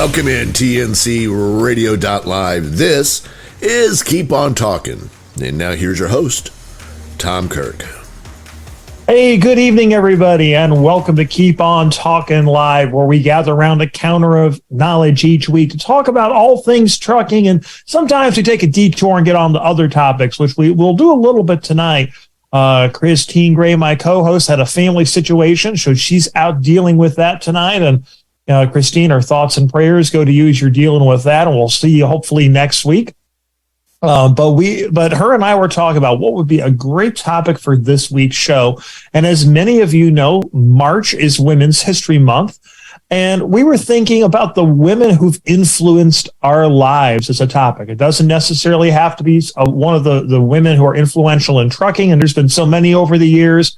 Welcome in TNC Radio.live. This is Keep On Talkin'. And now here's your host, Tom Kirk. Hey, good evening, everybody, and welcome to Keep On Talkin' Live, where we gather around a counter of knowledge each week to talk about all things trucking, and sometimes we take a detour and get on to other topics, which we will do a little bit tonight. Christine Gray, my co-host, had a family situation, so she's out dealing with that tonight. And Christine, our thoughts and prayers go to you as you're dealing with that, and we'll see you hopefully next week. But her and I were talking about what would be a great topic for this week's show. And as many of you know, March is Women's History Month. And we were thinking about the women who've influenced our lives as a topic. It doesn't necessarily have to be one of the women who are influential in trucking, and there's been so many over the years,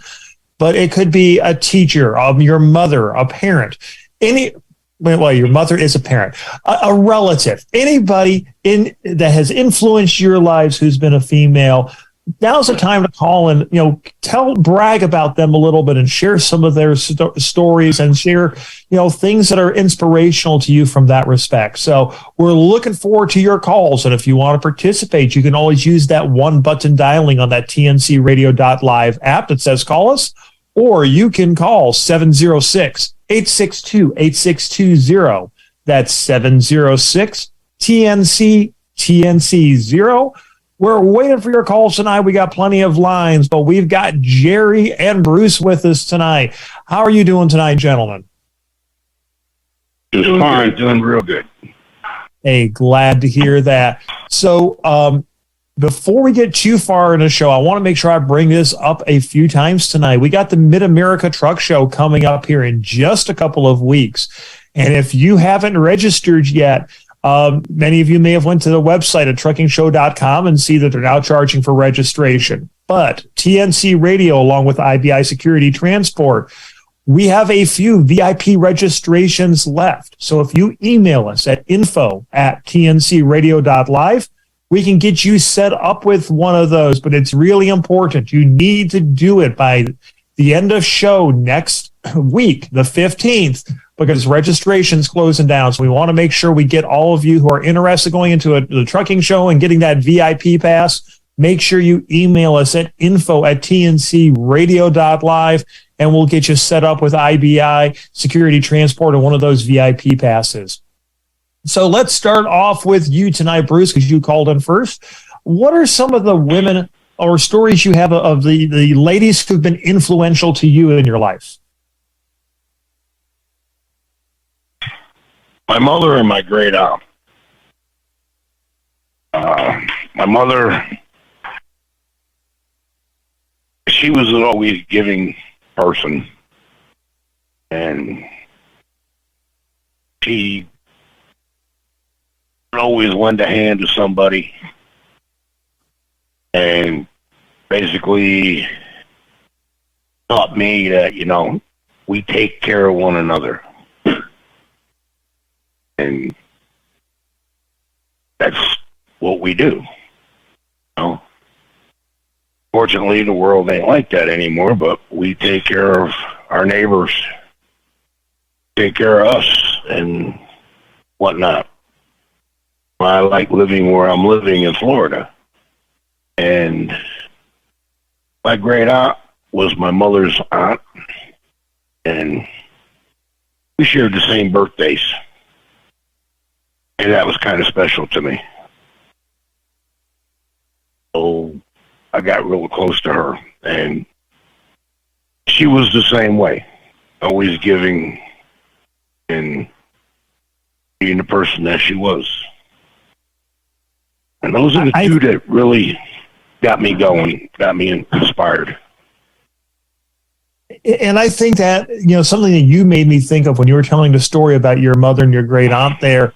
but it could be a teacher, your mother, a parent, your mother is a parent, a relative, anybody that has influenced your lives who's been a female. Now's the time to call and, brag about them a little bit and share some of their stories and share, things that are inspirational to you from that respect. So we're looking forward to your calls. And if you want to participate, you can always use that one button dialing on that TNCradio.live app that says call us, or you can call 706-862-8620. That's 706-TNC-0. We're waiting for your calls tonight. We got plenty of lines, but we've got Jerry and Bruce with us tonight. How are you doing tonight, gentlemen? Just fine. Doing real good. Hey, glad to hear that. So before we get too far in the show, I want to make sure I bring this up a few times tonight. We got the Mid-America Truck Show coming up here in just a couple of weeks. And if you haven't registered yet, many of you may have went to the website at truckingshow.com and see that they're now charging for registration. But TNC Radio, along with IBI Security Transport, we have a few VIP registrations left. So if you email us at info@tncradio.live, we can get you set up with one of those. But it's really important. You need to do it by the end of show next week, the 15th, because registration's closing down. So we want to make sure we get all of you who are interested going into the trucking show and getting that VIP pass. Make sure you email us at info@tncradio.live, and we'll get you set up with IBI Security Transport and one of those VIP passes. So let's start off with you tonight, Bruce, because you called in first. What are some of the women or stories you have of the ladies who've been influential to you in your life? My mother and my great aunt. My mother, she was an always giving person, and she always lend a hand to somebody, and basically taught me that, we take care of one another. And that's what we do. Fortunately, the world ain't like that anymore, but we take care of our neighbors, take care of us, and whatnot. I like living where I'm living in Florida. And my great aunt was my mother's aunt, and we shared the same birthdays. And that was kind of special to me. So I got real close to her, and she was the same way, always giving and being the person that she was. And those are the two that really got me going, got me inspired. And I think that, something that you made me think of when you were telling the story about your mother and your great aunt there,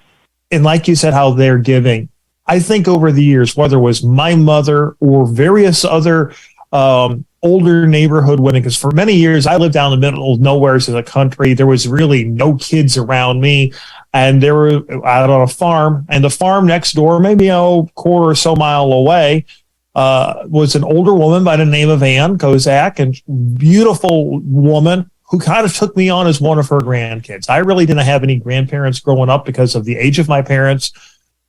and like you said, how they're giving. I think over the years, whether it was my mother or various other older neighborhood women, because for many years I lived down in the middle of nowhere in the country. There was really no kids around me, and they were out on a farm. And the farm next door, maybe a quarter or so mile away, was an older woman by the name of Ann Kozak, and beautiful woman who kind of took me on as one of her grandkids. I really didn't have any grandparents growing up because of the age of my parents.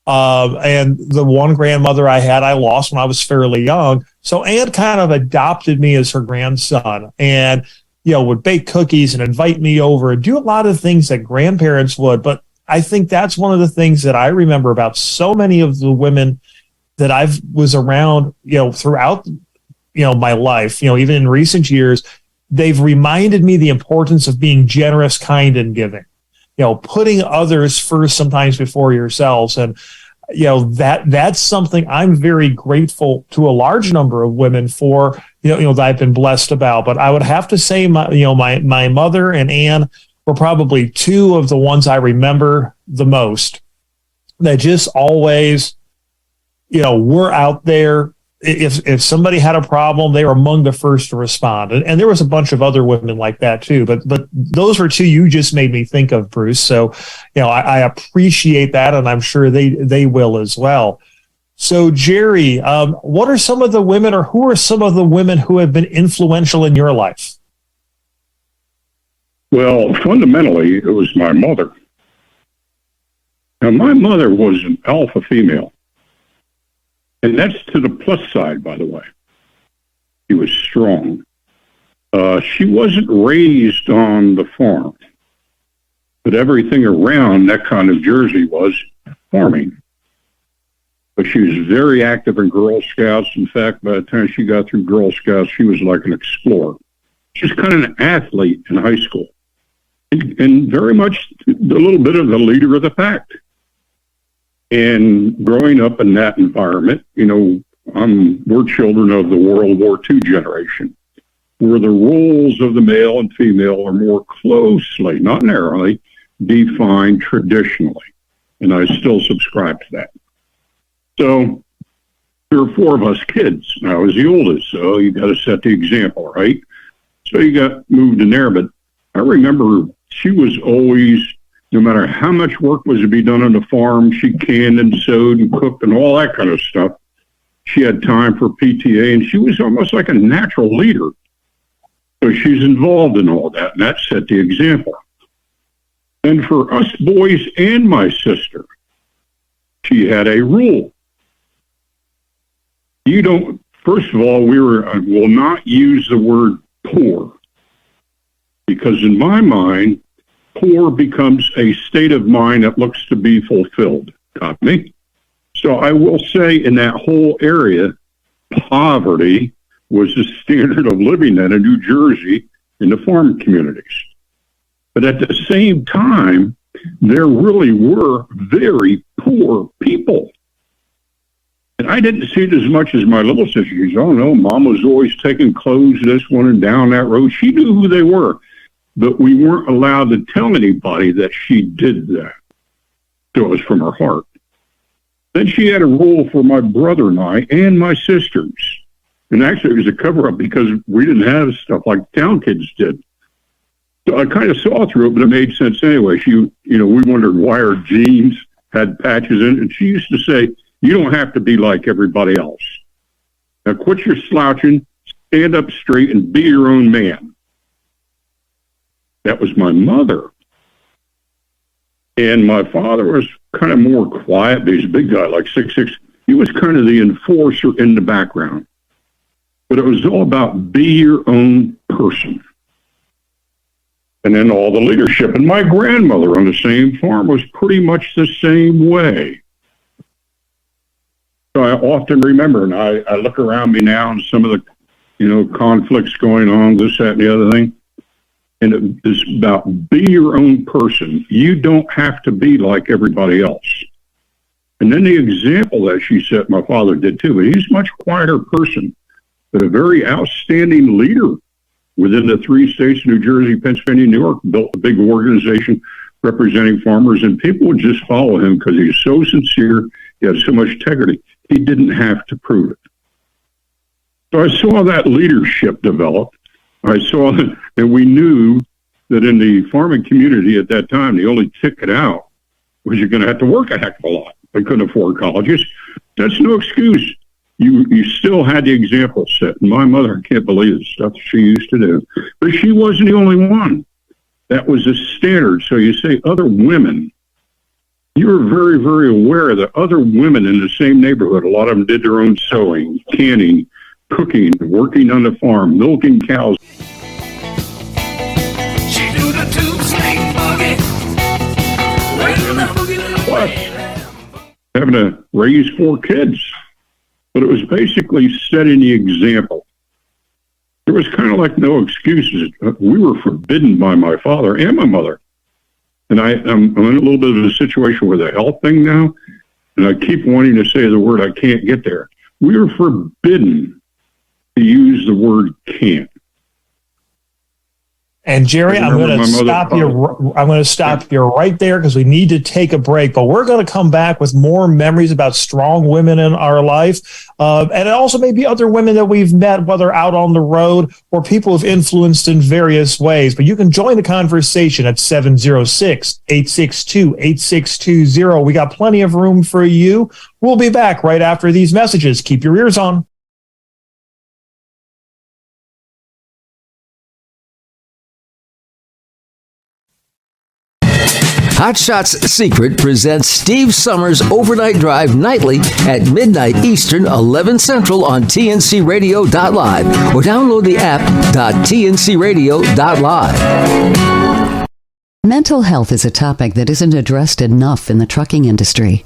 And the one grandmother I had, I lost when I was fairly young. So Ann kind of adopted me as her grandson and, would bake cookies and invite me over and do a lot of things that grandparents would. But I think that's one of the things that I remember about so many of the women that I was around, throughout, my life, even in recent years. They've reminded me the importance of being generous, kind, and giving, putting others first sometimes before yourselves. And, that's something I'm very grateful to a large number of women for, that I've been blessed about. But I would have to say my mother and Ann were probably two of the ones I remember the most that just always, were out there. If somebody had a problem, they were among the first to respond. And there was a bunch of other women like that too. But those were two you just made me think of, Bruce. So, I appreciate that, and I'm sure they will as well. So, Jerry, what are some of the women, or who are some of the women who have been influential in your life? Well, fundamentally, it was my mother. Now, my mother was an alpha female. And that's to the plus side, by the way. She was strong. She wasn't raised on the farm, but everything around that kind of Jersey was farming. But she was very active in Girl Scouts. In fact, by the time she got through Girl Scouts, she was like an explorer. She was kind of an athlete in high school, and very much a little bit of the leader of the pack. And growing up in that environment, we're children of the World War II generation, where the roles of the male and female are more closely, not narrowly, defined traditionally. And I still subscribe to that. So there were four of us kids. I was the oldest, so you got to set the example, right? So you got moved in there. But I remember she was always, no matter how much work was to be done on the farm, she canned and sewed and cooked and all that kind of stuff. She had time for PTA, and she was almost like a natural leader. So she's involved in all that, and that set the example. And for us boys and my sister, she had a rule. First of all, I will not use the word poor, because in my mind, poor becomes a state of mind that looks to be fulfilled. Got me? So I will say in that whole area, poverty was the standard of living then in New Jersey in the farm communities. But at the same time, there really were very poor people. And I didn't see it as much as my little sister. She goes, oh no, Mom was always taking clothes this one and down that road. She knew who they were. But we weren't allowed to tell anybody that she did that. So it was from her heart. Then she had a rule for my brother and I and my sisters. And actually it was a cover-up because we didn't have stuff like town kids did. So I kind of saw through it, but it made sense anyway. We wondered why her jeans had patches in it. And she used to say, you don't have to be like everybody else. Now quit your slouching, stand up straight, and be your own man. That was my mother. And my father was kind of more quiet, but he's a big guy, like 6'6". He was kind of the enforcer in the background. But it was all about be your own person. And then all the leadership. And my grandmother on the same farm was pretty much the same way. So I often remember, and I look around me now and some of the, conflicts going on, this, that, and the other thing. And it is about be your own person. You don't have to be like everybody else. And then the example that she set, my father did too, but he's a much quieter person, but a very outstanding leader within the 3 states, New Jersey, Pennsylvania, New York, built a big organization representing farmers, and people would just follow him because he's so sincere, he had so much integrity. He didn't have to prove it. So I saw that leadership develop. I saw that, and we knew that in the farming community at that time, the only ticket out was you're going to have to work a heck of a lot. They couldn't afford colleges. That's no excuse. you still had the example set. And my mother, I can't believe the stuff she used to do. But she wasn't the only one. That was a standard. So you say other women. You were very, very aware that other women in the same neighborhood, a lot of them did their own sewing, canning, cooking, working on the farm, milking cows. She do the tube snake boogie. Plus, having to raise 4 kids. But it was basically setting the example. There was kind of like no excuses. We were forbidden by my father and my mother. And I'm in a little bit of a situation with the health thing now, and I keep wanting to say the word, I can't get there. We are forbidden to use the word can't. And Jerry, I'm going to stop you. I'm going to stop you right there because we need to take a break. But we're going to come back with more memories about strong women in our life, and it also may be other women that we've met, whether out on the road or people who've influenced in various ways. But you can join the conversation at 706-862-8620. We got plenty of room for you. We'll be back right after these messages. Keep your ears on. Hot Shots Secret presents Steve Summers' Overnight Drive nightly at midnight Eastern, 11 Central on tncradio.live or download the app .tncradio.live. Mental health is a topic that isn't addressed enough in the trucking industry.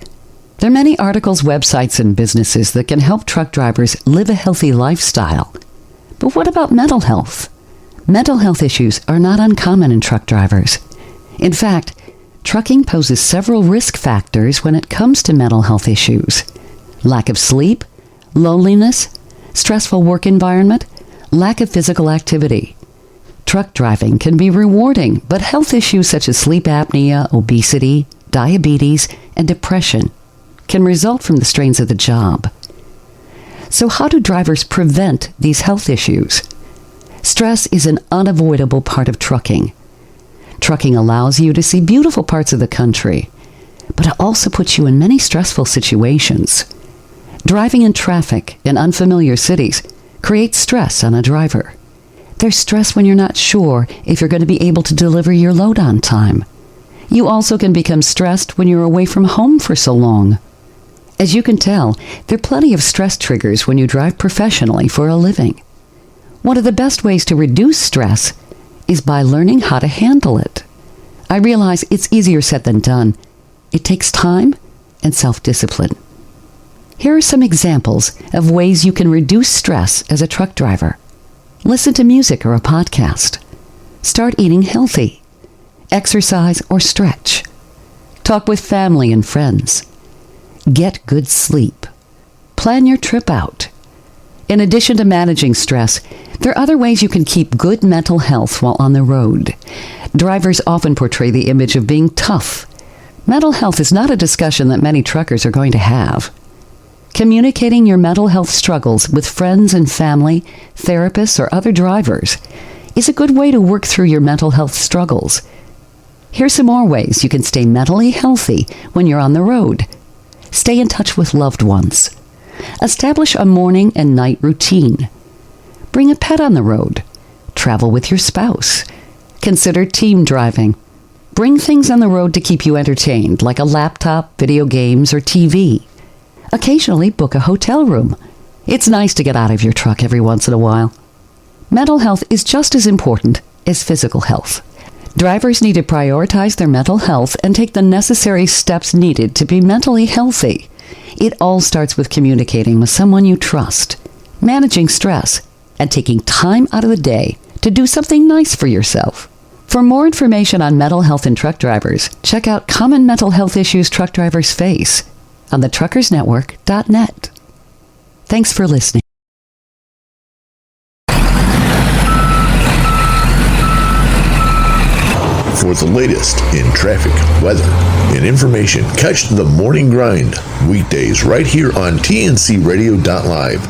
There are many articles, websites, and businesses that can help truck drivers live a healthy lifestyle. But what about mental health? Mental health issues are not uncommon in truck drivers. In fact, trucking poses several risk factors when it comes to mental health issues. Lack of sleep, loneliness, stressful work environment, lack of physical activity. Truck driving can be rewarding, but health issues such as sleep apnea, obesity, diabetes, and depression can result from the strains of the job. So how do drivers prevent these health issues? Stress is an unavoidable part of trucking. Trucking allows you to see beautiful parts of the country, but it also puts you in many stressful situations. Driving in traffic in unfamiliar cities creates stress on a driver. There's stress when you're not sure if you're going to be able to deliver your load on time. You also can become stressed when you're away from home for so long. As you can tell, there are plenty of stress triggers when you drive professionally for a living. One of the best ways to reduce stress is by learning how to handle it. I realize it's easier said than done. It takes time and self-discipline. Here are some examples of ways you can reduce stress as a truck driver. Listen to music or a podcast. Start eating healthy. Exercise or stretch. Talk with family and friends. Get good sleep. Plan your trip out. In addition to managing stress, there are other ways you can keep good mental health while on the road. Drivers often portray the image of being tough. Mental health is not a discussion that many truckers are going to have. Communicating your mental health struggles with friends and family, therapists, or other drivers is a good way to work through your mental health struggles. Here's some more ways you can stay mentally healthy when you're on the road. Stay in touch with loved ones. Establish a morning and night routine. Bring a pet on the road. Travel with your spouse. Consider team driving. Bring things on the road to keep you entertained, like a laptop, video games, or TV. Occasionally book a hotel room. It's nice to get out of your truck every once in a while. Mental health is just as important as physical health. Drivers need to prioritize their mental health and take the necessary steps needed to be mentally healthy. It all starts with communicating with someone you trust, managing stress, and taking time out of the day to do something nice for yourself. For more information on mental health in truck drivers, check out Common Mental Health Issues Truck Drivers Face on thetruckersnetwork.net. Thanks for listening. For the latest in traffic, weather, and information, catch the Morning Grind weekdays right here on tncradio.live.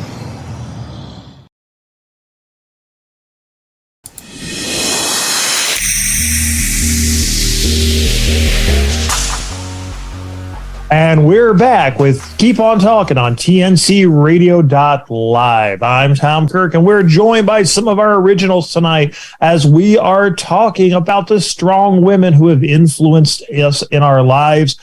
And we're back with Keep On Talking on TNCRadio.live. I'm Tom Kirk, and we're joined by some of our originals tonight as we are talking about the strong women who have influenced us in our lives.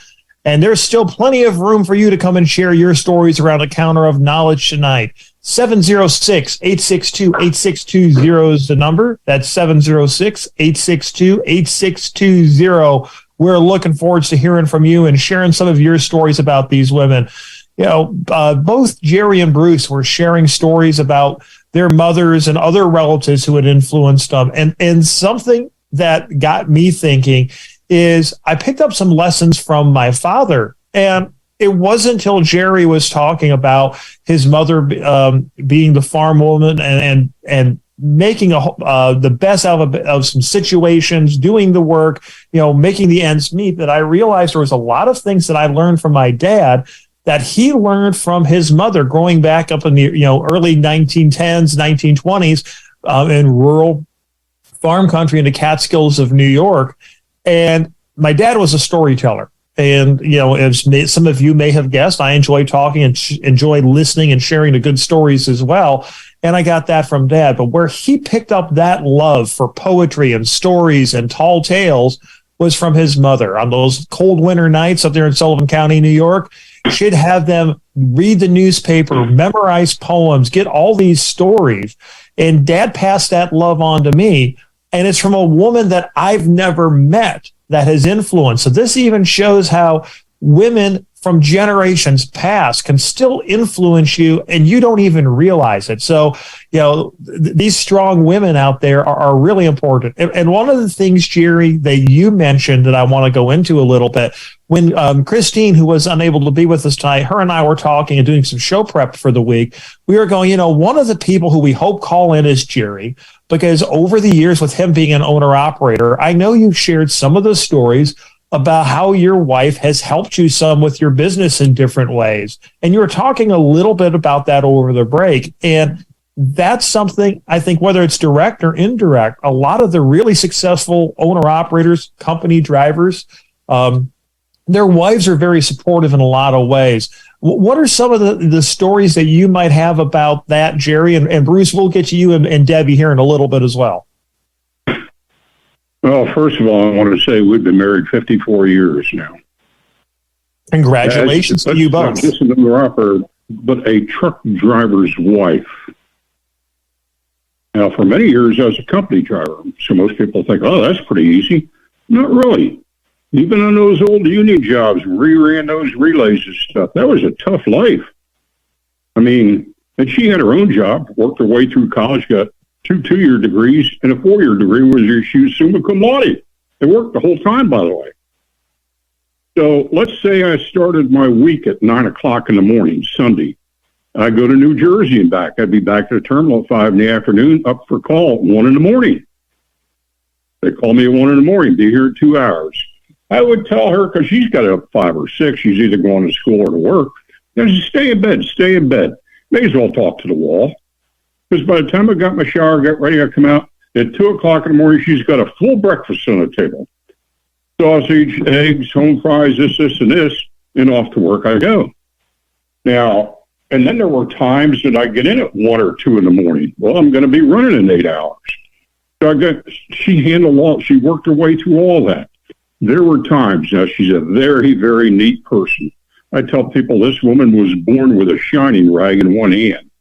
And there's still plenty of room for you to come and share your stories around a counter of knowledge tonight. 706-862-8620 is the number. That's 706-862-8620. We're looking forward to hearing from you and sharing some of your stories about these women. You know, both Jerry and Bruce were sharing stories about their mothers and other relatives who had influenced them. And something that got me thinking is I picked up some lessons from my father. And it wasn't until Jerry was talking about his mother being the farm woman and making the best out of some situations, doing the work, making the ends meet, that I realized there was a lot of things that I learned from my dad that he learned from his mother growing back up in the early 1910s, 1920s in rural farm country in the Catskills of New York. And my dad was a storyteller. And, as some of you may have guessed, I enjoy talking and enjoy listening and sharing the good stories as well. And I got that from Dad. But where he picked up that love for poetry and stories and tall tales was from his mother. On those cold winter nights up there in Sullivan County, New York, she'd have them read the newspaper, memorize poems, get all these stories. And Dad passed that love on to me. And it's from a woman that I've never met that has influenced. So this even shows how women from generations past can still influence you and you don't even realize it. So, these strong women out there are really important. And one of the things, Jerry, that you mentioned that I want to go into a little bit, when Christine, who was unable to be with us tonight, her and I were talking and doing some show prep for the week, we were going, one of the people who we hope call in is Jerry, because over the years with him being an owner-operator, I know you've shared some of the stories about how your wife has helped you some with your business in different ways. And you were talking a little bit about that over the break. And that's something I think, whether it's direct or indirect, a lot of the really successful owner-operators, company drivers, their wives are very supportive in a lot of ways. What are some of the stories that you might have about that, Jerry? And Bruce, we'll get to you and Debbie here in a little bit as well. Well, first of all, I want to say we've been married 54 years now. Congratulations to you both. Not just an owner-operator, but a truck driver's wife. Now, for many years, I was a company driver. So most people think, oh, that's pretty easy. Not really. Even on those old union jobs, we ran those relays and stuff. That was a tough life. I mean, and she had her own job, worked her way through college, got two-year degrees, and a 4-year degree was she was summa cum laude. It worked the whole time, by the way. So let's say I started my week at 9 o'clock in the morning, Sunday. I go to New Jersey and back. I'd be back at the terminal at 5 in the afternoon, up for call at 1 in the morning. They call me at 1 in the morning, be here in 2 hours. I would tell her, because she's got up 5 or 6, she's either going to school or to work, just stay in bed, stay in bed. May as well talk to the wall. Because by the time I got my shower, got ready, I come out, at 2 o'clock in the morning, she's got a full breakfast on the table. Sausage, eggs, home fries, this, and this, and off to work I go. Now, and then there were times that I get in at 1 or 2 in the morning. Well, I'm going to be running in 8 hours. So she handled all, she worked her way through all that. There were times, now she's a very, very neat person. I tell people this woman was born with a shining rag in one hand.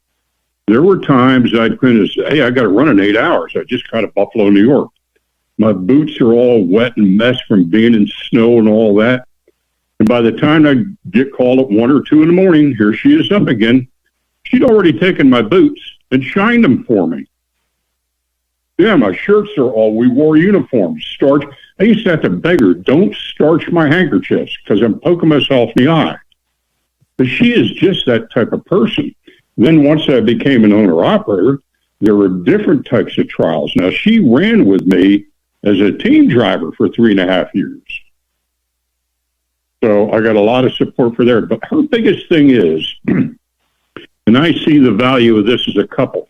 There were times I'd come in and say, hey, I got to run in 8 hours. I just got to Buffalo, New York. My boots are all wet and messed from being in snow and all that. And by the time I get called at 1 or 2 in the morning, here she is up again. She'd already taken my boots and shined them for me. Yeah, my shirts are all, we wore uniforms, starch. I used to have to beg her, don't starch my handkerchiefs because I'm poking myself in the eye. But she is just that type of person. Then once I became an owner-operator, there were different types of trials. Now, she ran with me as a team driver for 3.5 years. So I got a lot of support for there. But her biggest thing is, and I see the value of this as a couple,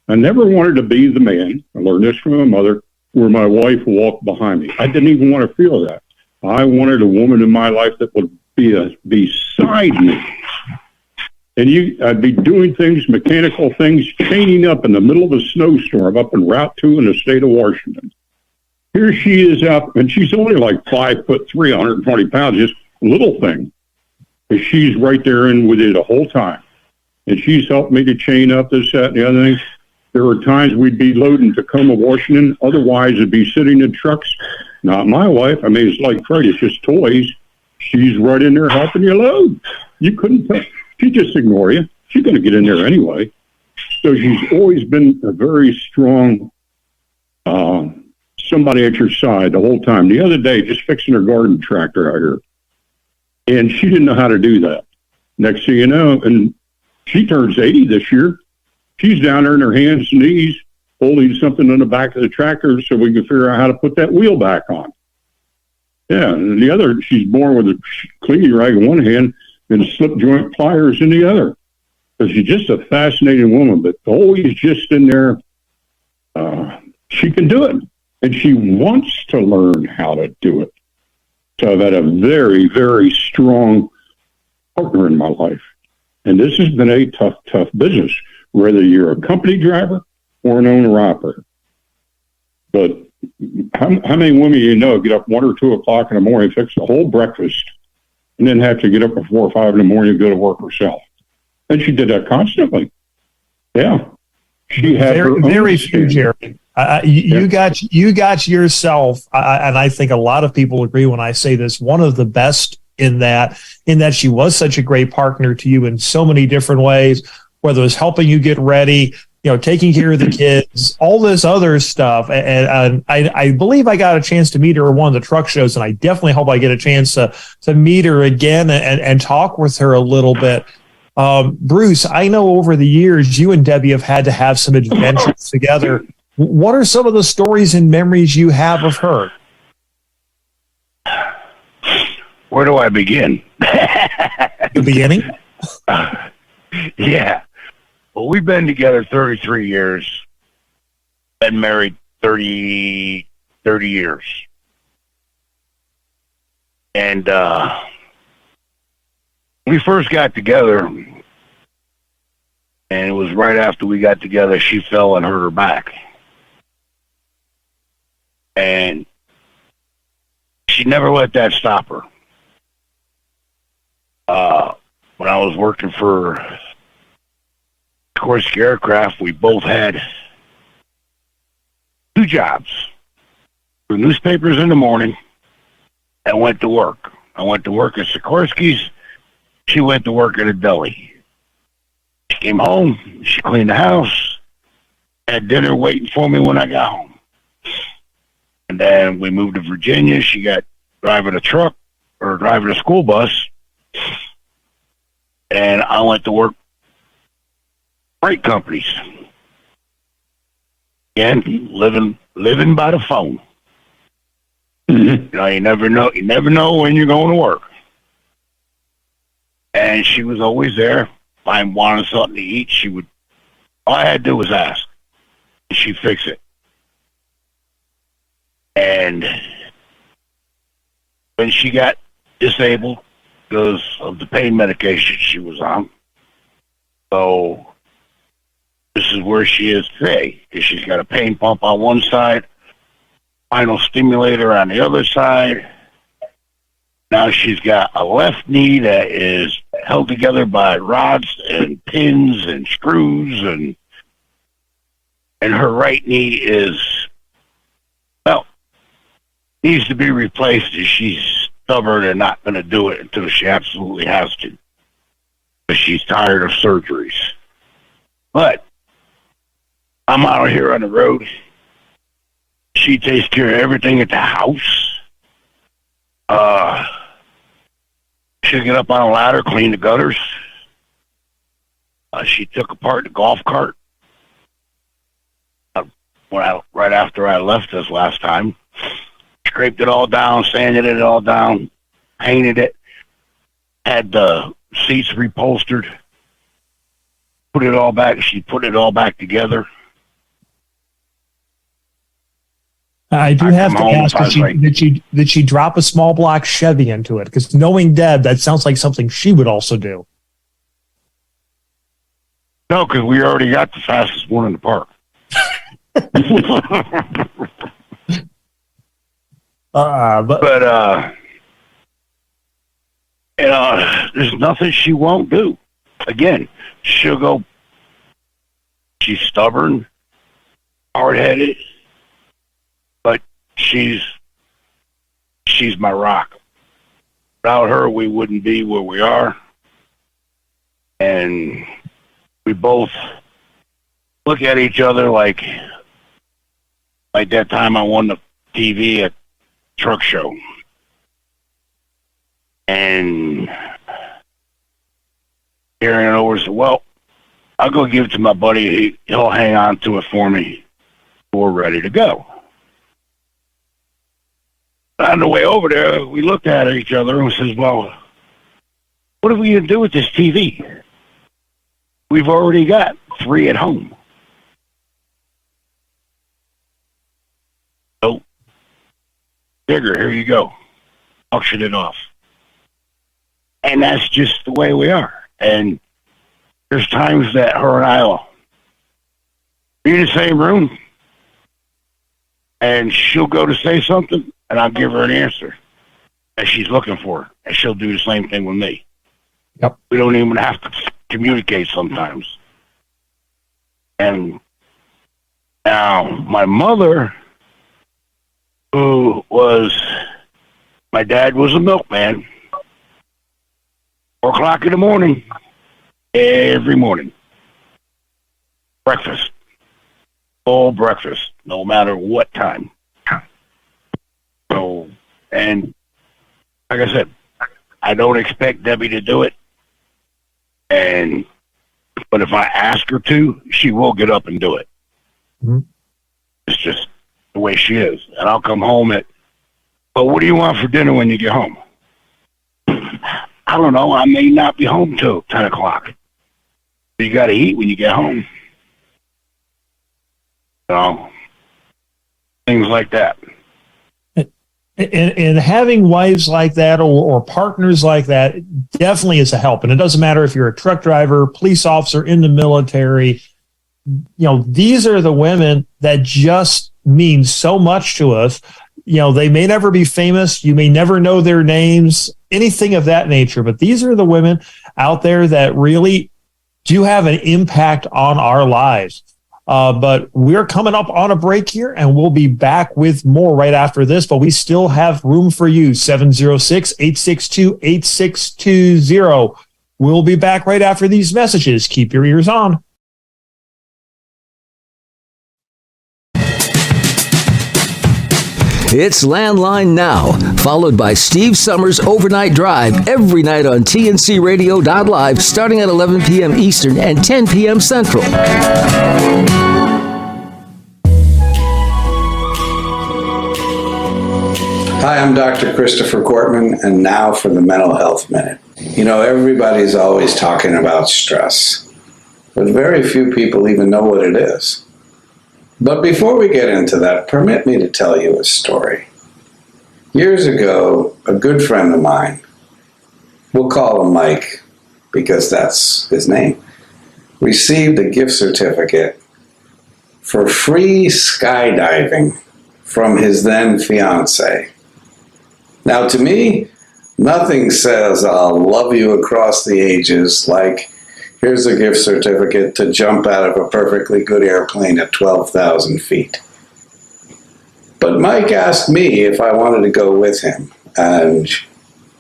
I never wanted to be the man, I learned this from my mother, where my wife walked behind me. I didn't even want to feel that. I wanted a woman in my life that would beside me. And I'd be doing things, mechanical things, chaining up in the middle of a snowstorm up in Route 2 in the state of Washington. Here she is out, and she's only like 5'3", 120 pounds, just a little thing. And she's right there in with it the whole time. And she's helped me to chain up this, that, and the other thing. There were times we'd be loading Tacoma, Washington. Otherwise, it'd be sitting in trucks. Not my wife. I mean, it's like Fred. It's just toys. She's right in there helping you load. You couldn't tell. She'd just ignore you. She's going to get in there anyway. So she's always been a very strong somebody at your side the whole time. The other day, just fixing her garden tractor out here. And she didn't know how to do that. Next thing you know, and she turns 80 this year. She's down there in her hands and knees holding something on the back of the tractor so we can figure out how to put that wheel back on. Yeah, and the other, she's born with a cleaning rag in one hand and slip joint pliers in the other. So she's just a fascinating woman, but always just in there. She can do it, and she wants to learn how to do it. So I've had a very, very strong partner in my life. And this has been a tough, tough business, whether you're a company driver or an owner-operator. But how many women you know get up 1 or 2 o'clock in the morning, fix the whole breakfast, and then have to get up at 4 or 5 in the morning and go to work herself? And she did that constantly. Yeah. She had very few, Jerry. You got yourself, and I think a lot of people agree when I say this, one of the best in that she was such a great partner to you in so many different ways, whether it was helping you get ready, taking care of the kids, all this other stuff. And I believe I got a chance to meet her at one of the truck shows, and I definitely hope I get a chance to meet her again and talk with her a little bit. Bruce, I know over the years you and Debbie have had to have some adventures together. What are some of the stories and memories you have of her? Where do I begin? The beginning? Yeah. Well, we've been together 33 years. Been married 30 years. And we first got together, and it was right after we got together, she fell and hurt her back. And she never let that stop her. When I was working for Sikorsky Aircraft, we both had 2 jobs. For newspapers in the morning, and went to work. I went to work at Sikorsky's. She went to work at a deli. She came home. She cleaned the house. Had dinner waiting for me when I got home. And then we moved to Virginia. She got driving a truck or driving a school bus. And I went to work freight companies. Again, living by the phone. You never know when you're going to work. And she was always there. If I wanted something to eat, all I had to do was ask. And she'd fix it. And when she got disabled because of the pain medication she was on, so this is where she is today. Because she's got a pain pump on one side, spinal stimulator on the other side. Now she's got a left knee that is held together by rods and pins and screws, and her right knee needs to be replaced, and she's stubborn and not going to do it until she absolutely has to. But she's tired of surgeries. But I'm out here on the road. She takes care of everything at the house. She'll get up on a ladder, clean the gutters. She took apart the golf cart right after I left this last time. Scraped it all down, sanded it all down, painted it, had the seats repolstered, put it all back. She put it all back together. I do I'd have come to home ask, if I was like- did she drop a small block Chevy into it? Because knowing Deb, that sounds like something she would also do. No, because we already got the fastest one in the park. But There's nothing she won't do. Again, she'll go. She's stubborn, hard-headed, but she's my rock. Without her, we wouldn't be where we are, and we both look at each other like that time I won the TV at truck show. And carrying it over, said, well, I'll go give it to my buddy. He'll hang on to it for me. We're ready to go. On the way over there, we looked at each other and says, well, what are we going to do with this TV? We've already got 3 at home. So, Digger, here you go. Auction it off. And that's just the way we are. And there's times that her and I will be in the same room, and she'll go to say something, and I'll give her an answer that she's looking for, and she'll do the same thing with me. Yep. We don't even have to communicate sometimes. And now my mother, my dad was a milkman. 4 o'clock in the morning, every morning. Breakfast. Full breakfast, no matter what time. So, and like I said, I don't expect Debbie to do it. But if I ask her to, she will get up and do it. Mm-hmm. It's just the way she is. And I'll come home well, what do you want for dinner when you get home? I don't know. I may not be home till 10 o'clock. You got to eat when you get home. Things like that. And having wives like that or partners like that definitely is a help. And it doesn't matter if you're a truck driver, police officer, in the military. These are the women that just mean so much to us. They may never be famous. You may never know their names, anything of that nature. But these are the women out there that really do have an impact on our lives. But we're coming up on a break here, and we'll be back with more right after this. But we still have room for you, 706-862-8620. We'll be back right after these messages. Keep your ears on. It's Landline Now, followed by Steve Summers' Overnight Drive every night on TNCRadio.live starting at 11 p.m. Eastern and 10 p.m. Central. Hi, I'm Dr. Christopher Cortman, and now for the Mental Health Minute. Everybody's always talking about stress, but very few people even know what it is. But before we get into that, permit me to tell you a story. Years ago, a good friend of mine, we'll call him Mike because that's his name, received a gift certificate for free skydiving from his then fiance. Now, to me, nothing says I'll love you across the ages like, here's a gift certificate to jump out of a perfectly good airplane at 12,000 feet. But Mike asked me if I wanted to go with him. And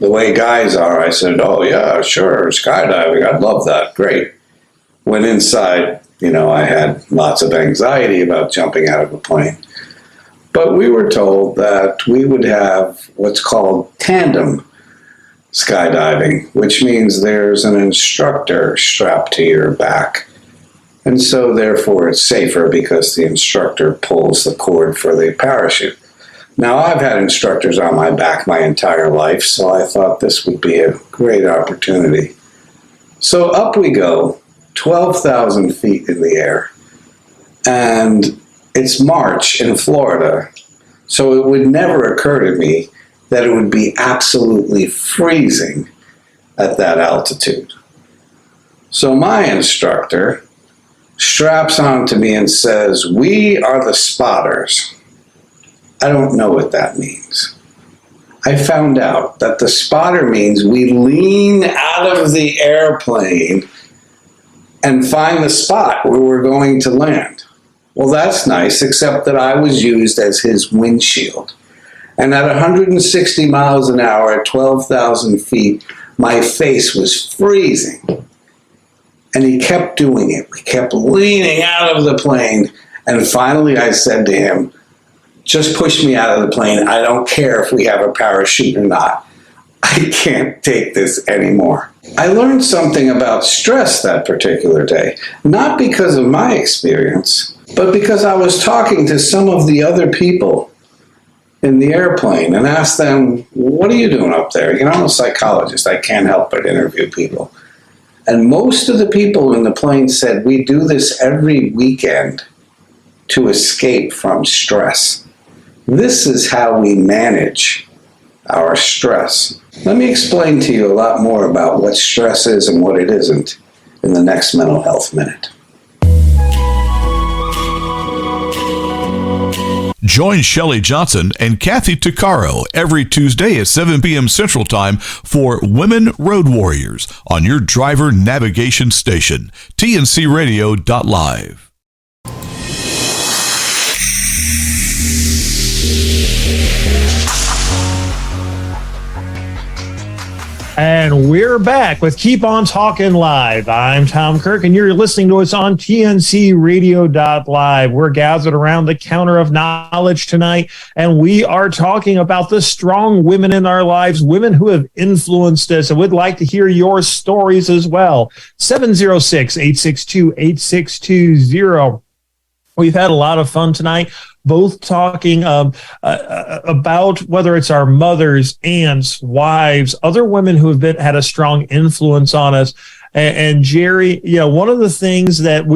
the way guys are, I said, oh yeah, sure, skydiving, I'd love that, great. Went inside, I had lots of anxiety about jumping out of a plane. But we were told that we would have what's called tandem skydiving, which means there's an instructor strapped to your back. And so therefore it's safer because the instructor pulls the cord for the parachute. Now, I've had instructors on my back my entire life, so I thought this would be a great opportunity. So up we go, 12,000 feet in the air. And it's March in Florida, So it would never occur to me that it would be absolutely freezing at that altitude. So my instructor straps onto me and says, "We are the spotters." I don't know what that means. I found out that the spotter means we lean out of the airplane and find the spot where we're going to land. Well, that's nice, except that I was used as his windshield. And at 160 miles an hour at 12,000 feet, my face was freezing. And he kept doing it. We kept leaning out of the plane. And finally I said to him, "Just push me out of the plane. I don't care if we have a parachute or not. I can't take this anymore." I learned something about stress that particular day, not because of my experience, but because I was talking to some of the other people in the airplane and asked them, "What are you doing up there?" You know, I'm a psychologist. I can't help but interview people. And most of the people in the plane said, "We do this every weekend to escape from stress. This is how we manage our stress." Let me explain to you a lot more about what stress is and what it isn't in the next Mental Health Minute. Join Shelley Johnson and Kathy Tuccaro every Tuesday at 7 p.m. Central Time for Women Road Warriors on your driver navigation station, tncradio.live. And we're back with Keep On Talking Live. I'm Tom Kirk, and you're listening to us on tncradio.live. We're gathered around the counter of knowledge tonight, and we are talking about the strong women in our lives, women who have influenced us, and would like to hear your stories as well. 706-862-8620. We've had a lot of fun tonight, both talking about whether it's our mothers, aunts, wives, other women who have had a strong influence on us. And Jerry, you know, one of the things that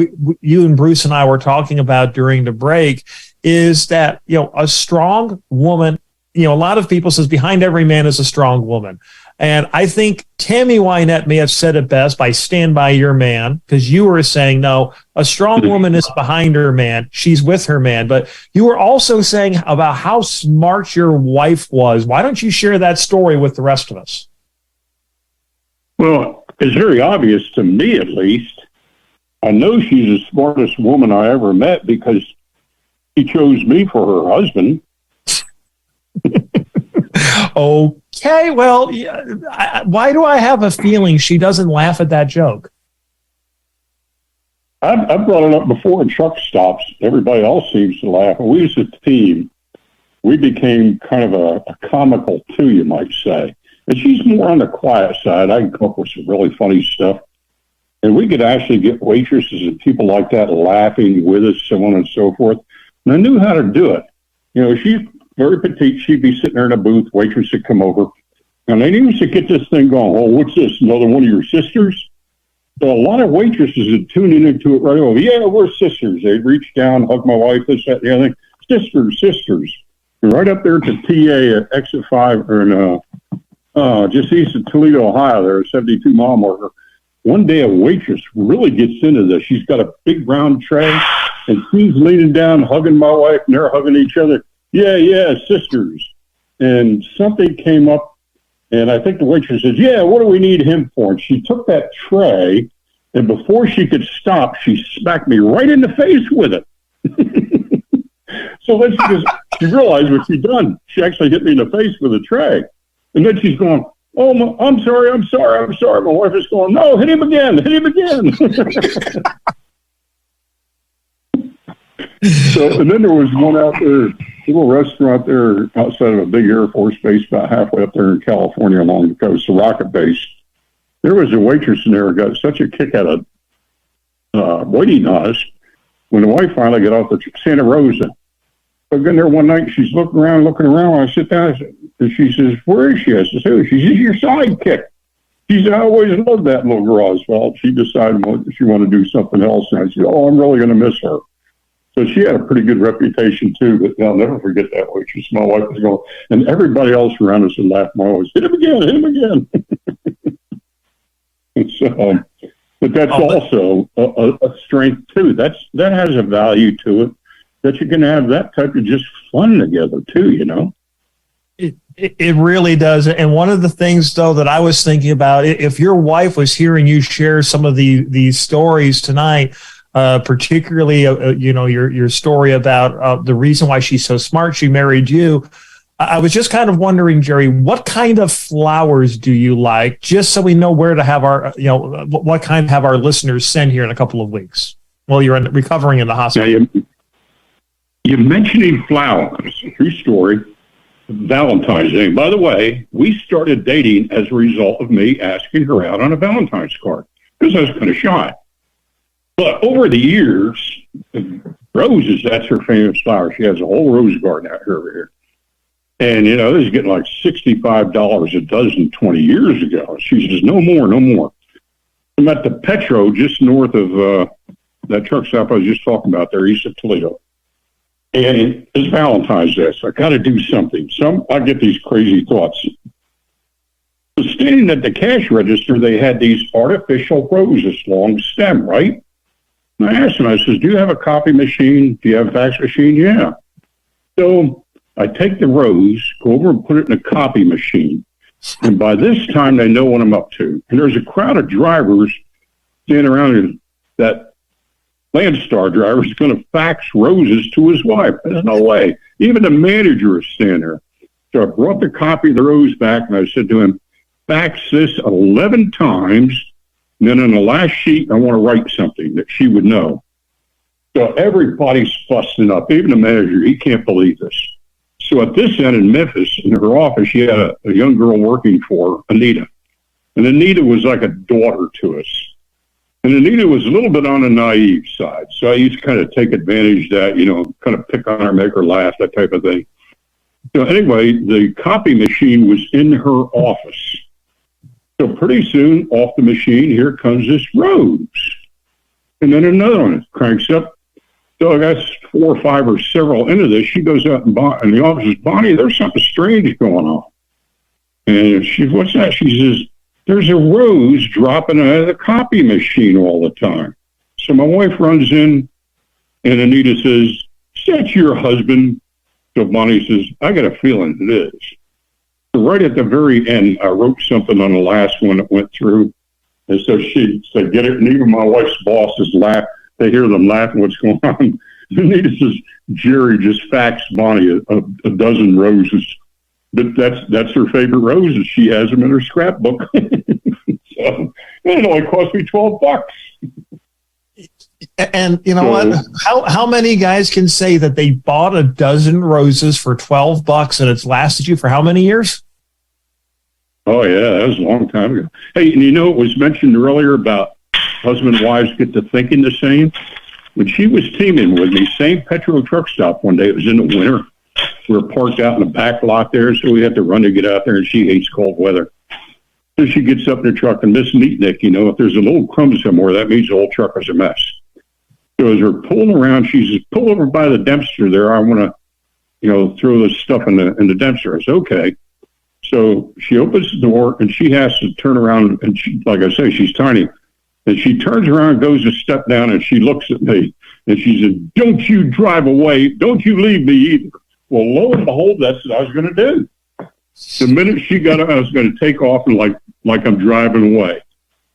you and Bruce and I were talking about during the break is that, you know, a strong woman, you know, a lot of people says behind every man is a strong woman. And I think Tammy Wynette may have said it best by "stand by your man," because you were saying, no, a strong woman is behind her man. She's with her man. But you were also saying about how smart your wife was. Why don't you share that story with the rest of us? Well, it's very obvious to me, at least. I know she's the smartest woman I ever met because she chose me for her husband. Okay, well, why do I have a feeling she doesn't laugh at that joke? I've brought it up before in truck stops. Everybody else seems to laugh. And we as a team, we became kind of a comical two, you might say. And she's more on the quiet side. I can come up with some really funny stuff. And we could actually get waitresses and people like that laughing with us, so on and so forth. And I knew how to do it. You know, she's very petite. She'd be sitting there in a booth. Waitress would come over. And they used to get this thing going. Oh, what's this? Another one of your sisters? So a lot of waitresses are tuning into it right away. Yeah, we're sisters. They'd reach down, hug my wife, this, that, the other thing. Sisters. And right up there to TA at exit 5, or just east of Toledo, Ohio, there, 72 mile marker. One day a waitress really gets into this. She's got a big round tray, and she's leaning down, hugging my wife, and they're hugging each other. Yeah, sisters. And something came up, and I think the waitress says, yeah, what do we need him for? And she took that tray, and before she could stop, she smacked me right in the face with it. So then she realized what she'd done. She actually hit me in the face with a tray. And then she's going, oh, I'm sorry. My wife is going, no, hit him again. So, and then there was one out there, a little restaurant there outside of a big Air Force base about halfway up there in California along the coast, the Rocket Base. There was a waitress in there who got such a kick out of waiting on us when the wife finally got off the Santa Rosa. I got in there one night, and she's looking around. When I sit down, and she says, where is she? I said, who? She says, your sidekick. She said, I always loved that little girl. Well, she decided she wanted to do something else. And I said, oh, I'm really going to miss her. So she had a pretty good reputation too, but I'll never forget that way. My wife was going, and everybody else around us would laugh. Mom always, hit him again. And so, but that's also a strength too. That has a value to it, that you can have that type of just fun together too, you know? It really does. And one of the things, though, that I was thinking about, if your wife was hearing you share some of these stories tonight, particularly, your story about the reason why she's so smart, she married you. I was just kind of wondering, Jerry, what kind of flowers do you like? Just so we know where to have our, what kind have our listeners send here in a couple of weeks while you're recovering in the hospital. Now, you're mentioning flowers. True story. Valentine's Day. By the way, we started dating as a result of me asking her out on a Valentine's card because I was kind of shy. But over the years, roses, that's her famous flower. She has a whole rose garden out here over here. And, this is getting like $65 a dozen 20 years ago. She says, no more. I'm at the Petro just north of that truck stop I was just talking about there, east of Toledo. And it's Valentine's Day, so I got to do something. I get these crazy thoughts. So standing at the cash register, they had these artificial roses, long stem, right? And I asked them, I says, do you have a copy machine? Do you have a fax machine? Yeah. So I take the rose, go over and put it in a copy machine. And by this time, they know what I'm up to. And there's a crowd of drivers standing around in that Landstar driver is going to fax roses to his wife. There's no way. Even the manager is standing there. So I brought the copy of the rose back, and I said to him, fax this 11 times, and then on the last sheet, I want to write something that she would know. So everybody's fussing up. Even the manager, he can't believe this. So at this end in Memphis, in her office, she had a young girl working for Anita. And Anita was like a daughter to us. And Anita was a little bit on the naive side. So I used to kind of take advantage of that, kind of pick on her, make her laugh, that type of thing. So anyway, the copy machine was in her office. So pretty soon, off the machine, here comes this rose. And then another one cranks up. So I got 4 or 5 or several into this. She goes out in the office says, Bonnie, there's something strange going on. And she, what's that? She says, there's a rose dropping out of the copy machine all the time. So my wife runs in, and Anita says, is that your husband? So Bonnie says, I got a feeling it is. So right at the very end, I wrote something on the last one that went through. And so she said, get it. And even my wife's bosses laugh. They hear them laughing, what's going on. Anita says, Jerry just faxed Bonnie a dozen roses. But that's her favorite roses. She has them in her scrapbook. So it only cost me $12. And you know what? How many guys can say that they bought a dozen roses for $12 and it's lasted you for how many years? Oh yeah, that was a long time ago. Hey, and it was mentioned earlier about husband and wives get to thinking the same. When she was teaming with me, same Petro truck stop one day. It was in the winter. We were parked out in the back lot there, so we had to run to get out there, and she hates cold weather. So she gets up in the truck, and Miss Meatnick, if there's a little crumb somewhere, that means the whole truck is a mess. So as we're pulling around, she says, pull over by the dumpster there. I want to, throw this stuff in the dumpster. I said, okay. So she opens the door, and she has to turn around, and she, like I say, she's tiny. And she turns around, goes a step down, and she looks at me, and she said, don't you drive away. Don't you leave me either. Well, lo and behold, that's what I was going to do. The minute she got out, I was going to take off and like I'm driving away.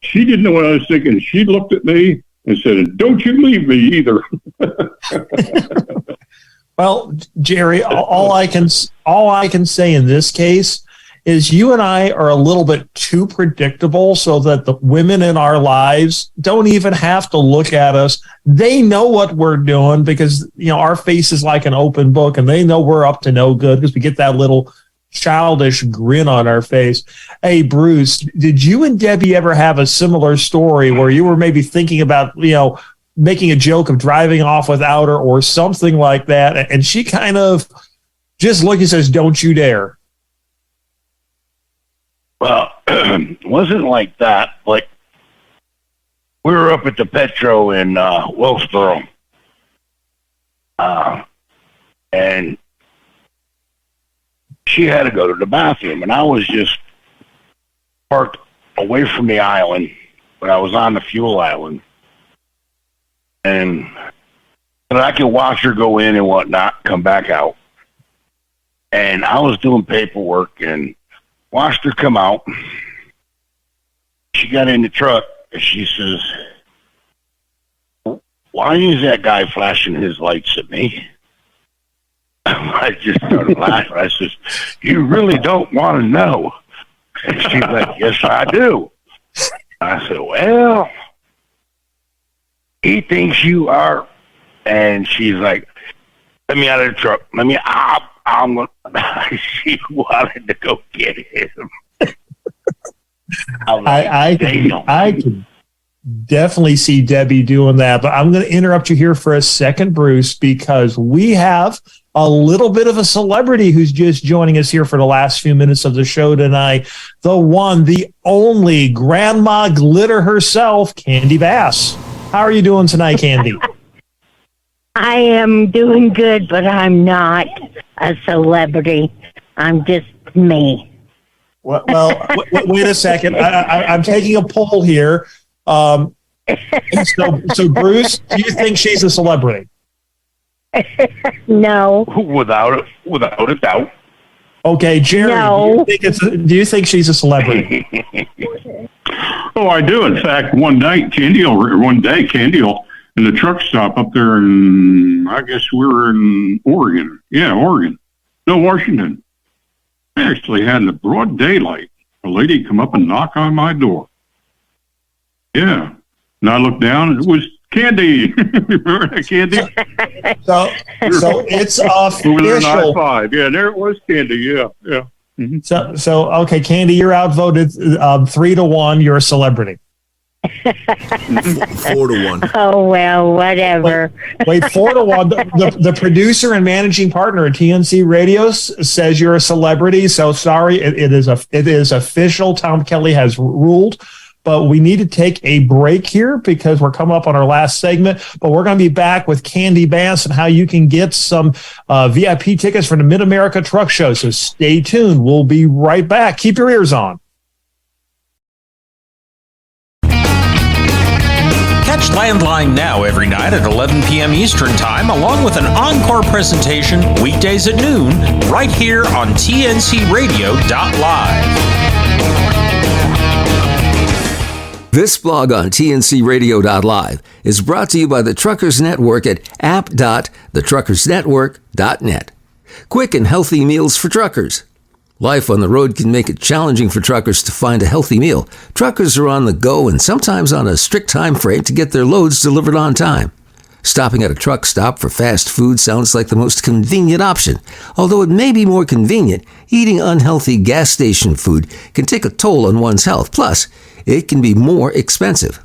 She didn't know what I was thinking. She looked at me and said, don't you leave me either. Well, Jerry, all I can say in this case is you and I are a little bit too predictable so that the women in our lives don't even have to look at us. They know what we're doing because, our face is like an open book and they know we're up to no good because we get that little childish grin on our face. Hey, Bruce, did you and Debbie ever have a similar story where you were maybe thinking about, making a joke of driving off without her or something like that, and she kind of just looked and says, don't you dare? Well, it wasn't like that. Like, we were up at the Petro in Wilkesboro, And she had to go to the bathroom, and I was just parked away from the island, but I was on the fuel island. And I could watch her go in and whatnot, come back out. And I was doing paperwork and watched her come out. She got in the truck and she says, "Why is that guy flashing his lights at me?" I just started laughing. I says, "You really don't want to know." And she's like, "Yes, I do." I said, "Well, he thinks you are." And she's like, "Let me out of the truck. Let me out." She wanted to go get him. I could definitely see Debbie doing that, but I'm going to interrupt you here for a second, Bruce, because we have a little bit of a celebrity who's just joining us here for the last few minutes of the show tonight. The one, the only Grandma Glitter herself, Candy Bass. How are you doing tonight, Candy? I am doing good, but I'm not a celebrity. I'm just me. Well, wait a second. I'm taking a poll here. So, Bruce, do you think she's a celebrity? No. Without a doubt. Okay, Jerry, No. Do you think she's a celebrity? Oh, I do. In fact, one day, Candy will in the truck stop up there in, I guess we were in Oregon. Yeah, Oregon. No, Washington. I actually had in the broad daylight a lady come up and knock on my door. Yeah. And I looked down and it was Candy. Remember that, Candy? So it's We were there in official. I-5. Yeah, there it was, Candy. Yeah. Mm-hmm. So okay, Candy, you're outvoted 3-1. You're a celebrity. 4-1. Oh, well, whatever. Wait, 4-1. The producer and managing partner at TNC Radio says you're a celebrity. So sorry, it is official. Tom Kelly has ruled. But we need to take a break here because we're coming up on our last segment. But we're going to be back with Candy Bass and how you can get some VIP tickets for the Mid-America Truck Show. So stay tuned. We'll be right back. Keep your ears on. Catch Landline Now every night at 11 p.m. Eastern Time, along with an encore presentation weekdays at noon, right here on TNCRadio.live. This blog on TNCRadio.live is brought to you by the Truckers Network at app.thetruckersnetwork.net. Quick and healthy meals for truckers. Life on the road can make it challenging for truckers to find a healthy meal. Truckers are on the go and sometimes on a strict time frame to get their loads delivered on time. Stopping at a truck stop for fast food sounds like the most convenient option. Although it may be more convenient, eating unhealthy gas station food can take a toll on one's health. Plus, it can be more expensive.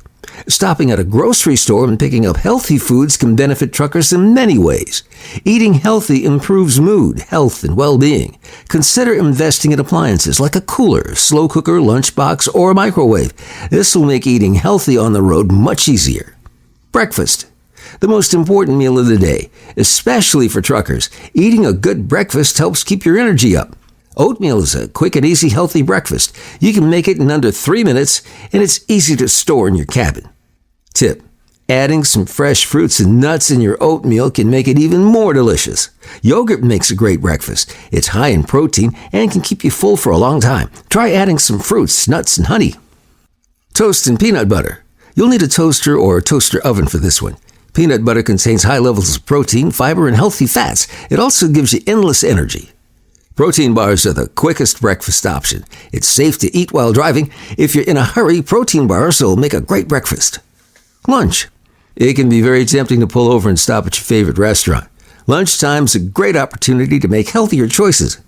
Stopping at a grocery store and picking up healthy foods can benefit truckers in many ways. Eating healthy improves mood, health, and well-being. Consider investing in appliances like a cooler, slow cooker, lunchbox, or a microwave. This will make eating healthy on the road much easier. Breakfast. The most important meal of the day, especially for truckers. Eating a good breakfast helps keep your energy up. Oatmeal is a quick and easy healthy breakfast. You can make it in under 3 minutes, and it's easy to store in your cabin. Tip: adding some fresh fruits and nuts in your oatmeal can make it even more delicious. Yogurt makes a great breakfast. It's high in protein and can keep you full for a long time. Try adding some fruits, nuts, and honey. Toast and peanut butter. You'll need a toaster or a toaster oven for this one. Peanut butter contains high levels of protein, fiber, and healthy fats. It also gives you endless energy. Protein bars are the quickest breakfast option. It's safe to eat while driving. If you're in a hurry, protein bars will make a great breakfast. Lunch. It can be very tempting to pull over and stop at your favorite restaurant. Lunchtime's a great opportunity to make healthier choices.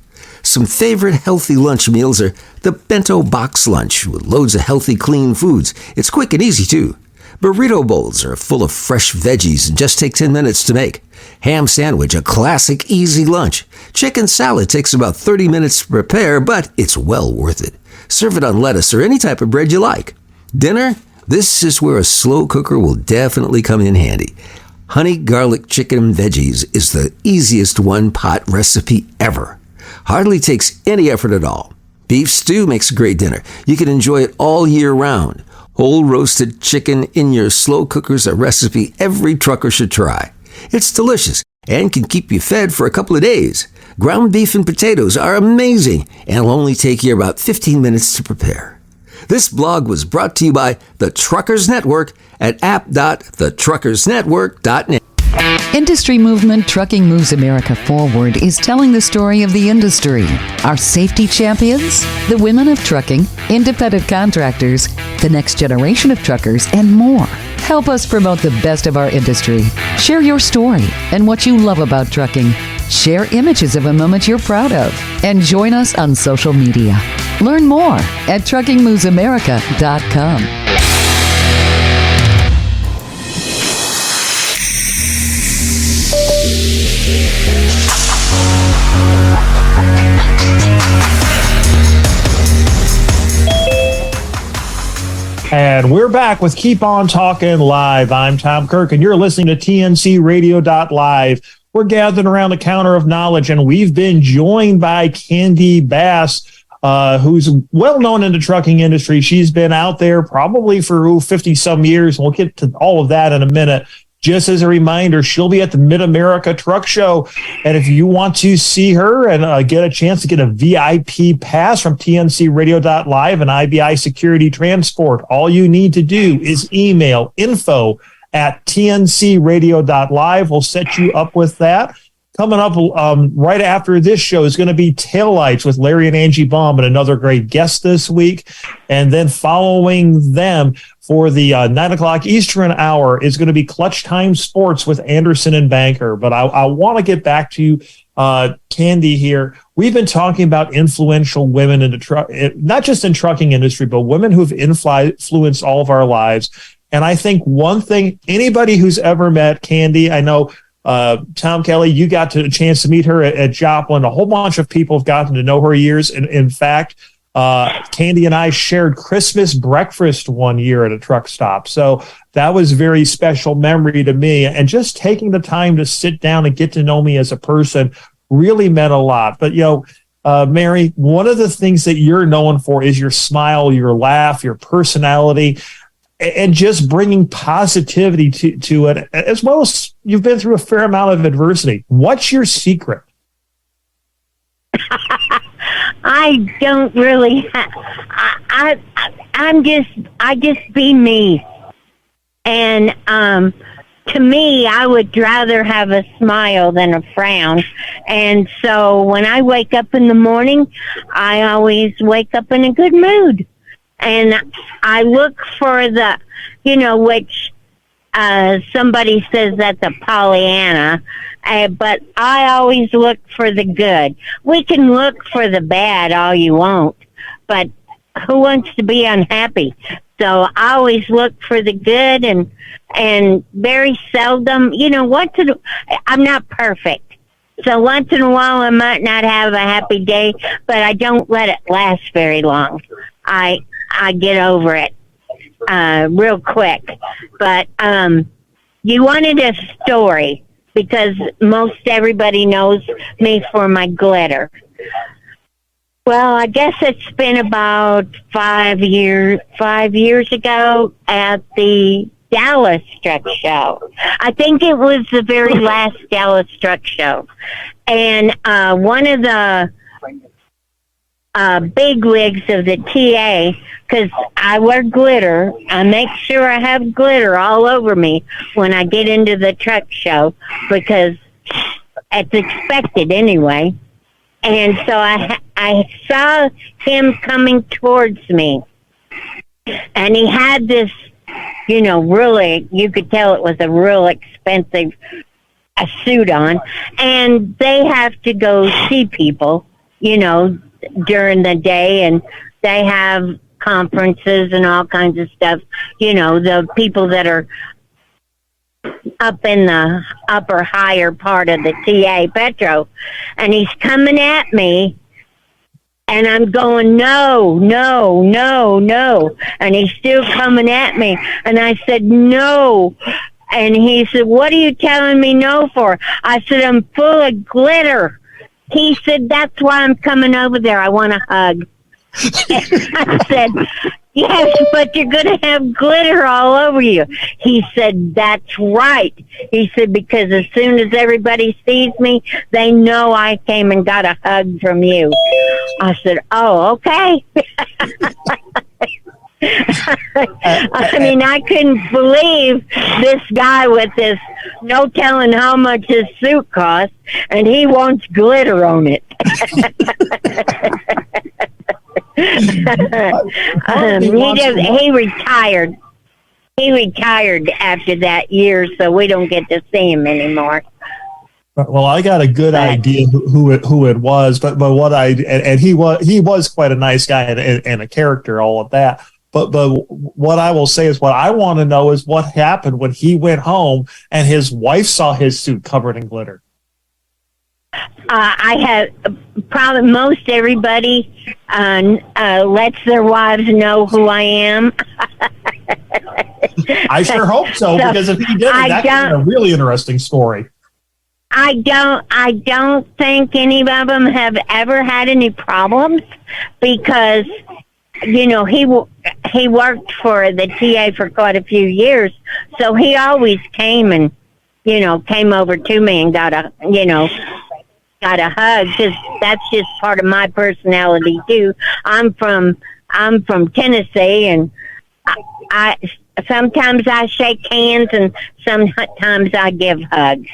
Some favorite healthy lunch meals are the bento box lunch with loads of healthy, clean foods. It's quick and easy, too. Burrito bowls are full of fresh veggies and just take 10 minutes to make. Ham sandwich, a classic, easy lunch. Chicken salad takes about 30 minutes to prepare, but it's well worth it. Serve it on lettuce or any type of bread you like. Dinner? This is where a slow cooker will definitely come in handy. Honey garlic chicken and veggies is the easiest one-pot recipe ever. Hardly takes any effort at all. Beef stew makes a great dinner. You can enjoy it all year round. Whole roasted chicken in your slow cooker's a recipe every trucker should try. It's delicious and can keep you fed for a couple of days. Ground beef and potatoes are amazing and will only take you about 15 minutes to prepare. This blog was brought to you by the Truckers Network at app.thetruckersnetwork.net. Industry movement Trucking Moves America Forward is telling the story of the industry. Our safety champions, the women of trucking, independent contractors, the next generation of truckers, and more. Help us promote the best of our industry. Share your story and what you love about trucking. Share images of a moment you're proud of. And join us on social media. Learn more at truckingmovesamerica.com. And we're back with Keep On Talking Live. I'm Tom Kirk, and you're listening to TNCRadio.live. We're gathered around the counter of knowledge, and we've been joined by Candy Bass, who's well known in the trucking industry. She's been out there probably for 50-some years. We'll get to all of that in a minute. Just as a reminder, she'll be at the Mid-America Truck Show. And if you want to see her and get a chance to get a VIP pass from TNCRadio.live and IBI Security Transport, all you need to do is email info@tncradio.live. We'll set you up with that. Coming up right after this show is going to be Taillights with Larry and Angie Baum and another great guest this week. And then following them for the 9 o'clock Eastern hour is going to be Clutch Time Sports with Anderson and Banker. But I want to get back to Candy here. We've been talking about influential women in the truck, not just in trucking industry, but women who've influenced all of our lives. And I think one thing, anybody who's ever met Candy, I know Tom Kelly, you got a chance to meet her at Joplin. A whole bunch of people have gotten to know her years. And in fact, Candy and I shared Christmas breakfast one year at a truck stop. So that was a very special memory to me. And just taking the time to sit down and get to know me as a person really meant a lot. But, Mary, one of the things that you're known for is your smile, your laugh, your personality, and just bringing positivity to it, as well as you've been through a fair amount of adversity. What's your secret? I don't really. I just be me, and to me, I would rather have a smile than a frown. And so when I wake up in the morning, I always wake up in a good mood. And I look for the, which somebody says that's a Pollyanna, but I always look for the good. We can look for the bad all you want, but who wants to be unhappy? So I always look for the good, and very seldom, I'm not perfect. So once in a while I might not have a happy day, but I don't let it last very long. I get over it real quick. But you wanted a story, because most everybody knows me for my glitter. Well, I guess it's been about 5 years ago at the Dallas Truck Show. I think it was the very last Dallas Truck Show. And one of the big wigs of the TA, because I wear glitter. I make sure I have glitter all over me when I get into the truck show, because it's expected anyway. And so I saw him coming towards me, and he had this, really, you could tell it was a real expensive suit on, and they have to go see people, during the day, and they have conferences and all kinds of stuff, the people that are up in the upper higher part of the TA Petro, and he's coming at me, and I'm going, no, no, no, no, and he's still coming at me, and I said, no, And he said, what are you telling me no for? I said, I'm full of glitter. He said, that's why I'm coming over there. I want a hug. I said, yes, but you're going to have glitter all over you. He said, that's right. He said, because as soon as everybody sees me, they know I came and got a hug from you. I said, oh, okay. I mean, I couldn't believe this guy with this no telling how much his suit costs, and he wants glitter on it. He retired. He retired after that year, so we don't get to see him anymore. Well, I got a good idea who it was, but what he was quite a nice guy and a character, all of that. But what I will say is what I want to know is what happened when he went home and his wife saw his suit covered in glitter. I have probably most everybody lets their wives know who I am. I sure hope so, because if he didn't, that's a really interesting story. I don't think any of them have ever had any problems because, you know, he worked for the TA for quite a few years, so he always came and, you know, came over to me and got a hug, because that's just part of my personality too. I'm from Tennessee, and I sometimes I shake hands and sometimes I give hugs.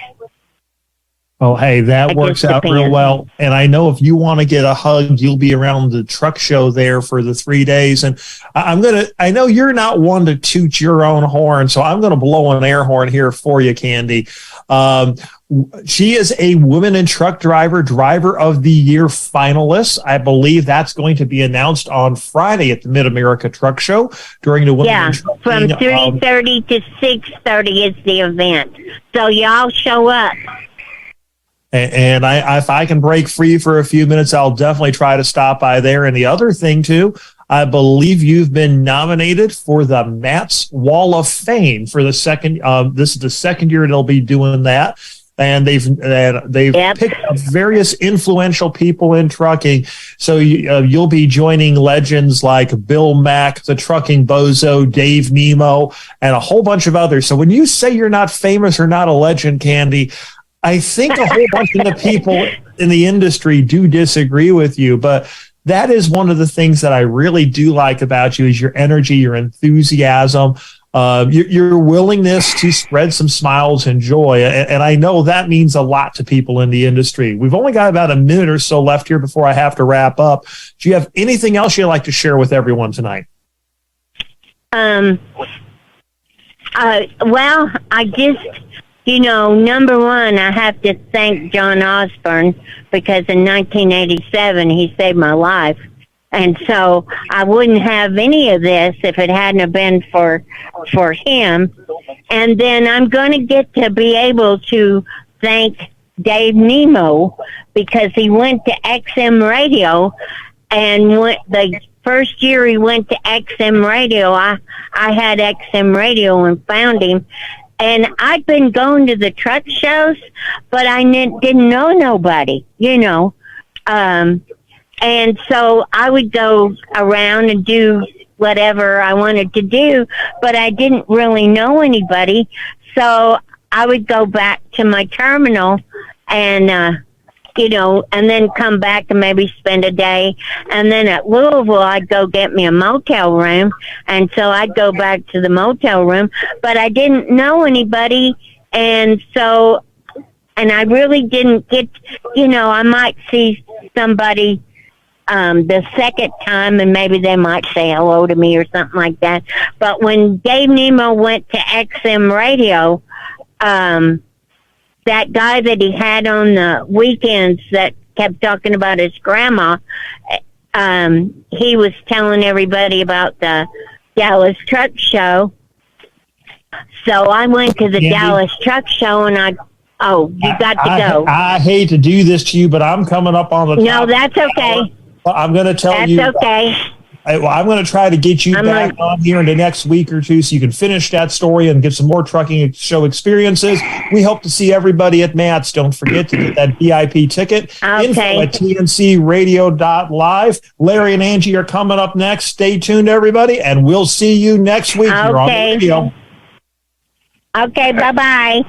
Oh, hey, that works out real well. And I know if you want to get a hug, you'll be around the truck show there for the 3 days. And I know you're not one to toot your own horn, so I'm going to blow an air horn here for you, Candy. She is a Women in Truck Driver of the Year finalist. I believe that's going to be announced on Friday at the Mid-America Truck Show during the Women in Trucking. From 3:30 to 6:30 is the event. So y'all show up. And if I can break free for a few minutes, I'll definitely try to stop by there. And the other thing, too, I believe you've been nominated for the Matt's Wall of Fame for the second. This is the second year they'll be doing that. And they've picked up various influential people in trucking. So you'll be joining legends like Bill Mack, the Trucking Bozo, Dave Nemo, and a whole bunch of others. So when you say you're not famous or not a legend, Candy, I think a whole bunch of the people in the industry do disagree with you, but that is one of the things that I really do like about you is your energy, your enthusiasm, your willingness to spread some smiles and joy. And I know that means a lot to people in the industry. We've only got about a minute or so left here before I have to wrap up. Do you have anything else you'd like to share with everyone tonight? Well, I just... You know, number one, I have to thank John Osborne because in 1987 he saved my life. And so I wouldn't have any of this if it hadn't have been for him. And then I'm going to get to be able to thank Dave Nemo because he went to XM Radio, and the first year he went to XM Radio, I had XM Radio and found him. And I'd been going to the truck shows, but I didn't know nobody, you know. And so I would go around and do whatever I wanted to do, but I didn't really know anybody. So I would go back to my terminal and, you know, and then come back and maybe spend a day. And then at Louisville, I'd go get me a motel room. And so I'd go back to the motel room, but I didn't know anybody. And so, and I really didn't get, you know, I might see somebody the second time and maybe they might say hello to me or something like that. But when Dave Nemo went to XM Radio, that guy that he had on the weekends that kept talking about his grandma, he was telling everybody about the Dallas Truck Show. So I went to the Dallas Truck Show, and you got to go. I hate to do this to you, but I'm coming up on the No, that's okay. I'm going to tell you. That's okay. I'm going to try to get you back on here in the next week or two so you can finish that story and get some more trucking show experiences. We hope to see everybody at Matt's. Don't forget to get that VIP ticket. Okay. Info at tncradio.live. Larry and Angie are coming up next. Stay tuned, everybody, and we'll see you next week here on the radio. Okay, bye-bye.